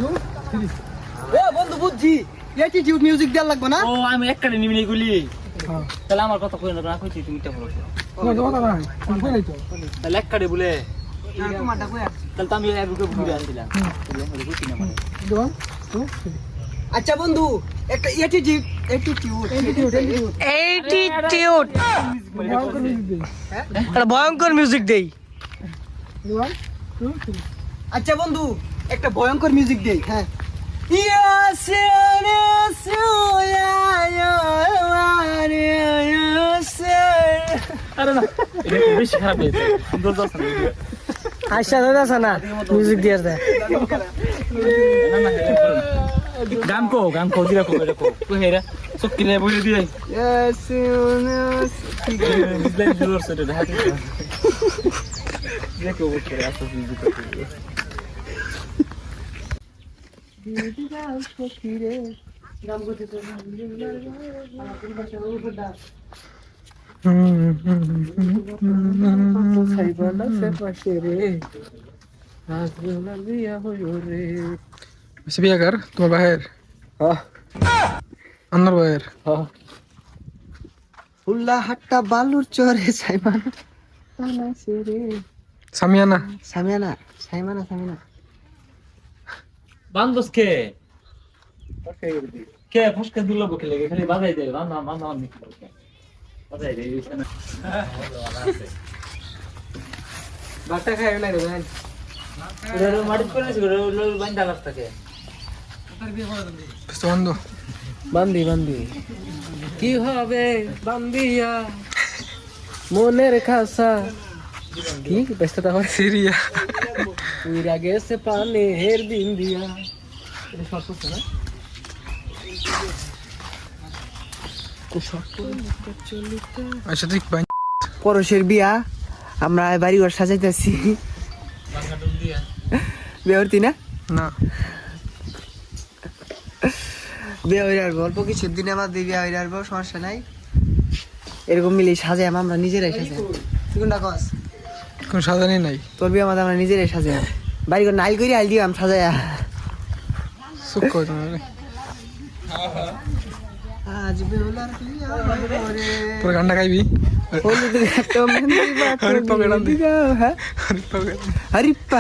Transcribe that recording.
ও বন্ধু বুঝছি attitude music দেওয়া লাগবে না? ও আমি একটারে নিবি না গুলি তাহলে আমার কথা কই না কইছি তুমি টা বলো তাহলে একটারে বলে তোমারটা কই আছে? তাহলে তো আমি এগুলো ঘুরে আনছিলাম বুঝছি না মানে আচ্ছা বন্ধু একটা অ্যাটিটিউড একটা ভয়ঙ্কর মিউজিক দেই। আচ্ছা বন্ধু একটা ভয়ঙ্কর মিউজিক দেই। হ্যাঁ আরে না এটা বেশি খারাপ হয়েছে সুন্দর দর্শন আচ্ছা দাদা না মিউজিক দিয়ে দে। গান কো দিরা কো এটা কো হেরা চক্কি রে বলে দিয়ে বিজলাই জোর সরে হাতে দেখো ও করে আসো মিউজিক করতে দিদিরা ফকিরে গান করতে তো আমাদের ভাষা উপরটা সাইবানা সে পাশে রে রাজগুলা দিয়া হইও রে वैसे भी अगर तुम बाहर হ্যাঁ अंदर बाहर হ্যাঁ ফুল্লা হাট্টা বালুর চরে সাইবানা তানা সে রে सामियाना সামিয়ানা বান্দস কে ফসকা দিল বকে লাগে খালি বাজাই দে বান্দা আমি বাজাই দে বাটা খাই না রে ভাই ওরে মাটি করে আছে ওরে বান্দা লাগতাকে pues tomando বান্দি কি হবে বান্দিয়া মনের খাসা কি ব্যস্ততা হয় सीरिया উইরা গেছে পানে হের দিন দিয়া এটা শর্ট করছে না अच्छा ठीक बाय পরশের বিয়া আমরা বাড়ি ঘর সাজাইতেছি বিয়া হতি না ना বিয়া হইলে আর অল্প কিছু দিন আমার বিয়া হইলে আর সমস্যা নাই এরকম মিলে সাজাই আমরা নিজেরাই সাজাই তুই কোনটা কস कोई साधन ही नहीं তোর বিয়া আমাদের আমরা নিজেরাই সাজাই বাড়ি ঘর নাইল করে আইল দিও আমি সাজাইয়া सुख को तुम्हारे আজ বেহুলার বিয়া হইরে पूरा गंडा खाई भी হলুদ একটা মেহেন্দি বাটা হরিপ্পা বেড়ান দি। হ্যাঁ अरे तो হরিপ্পা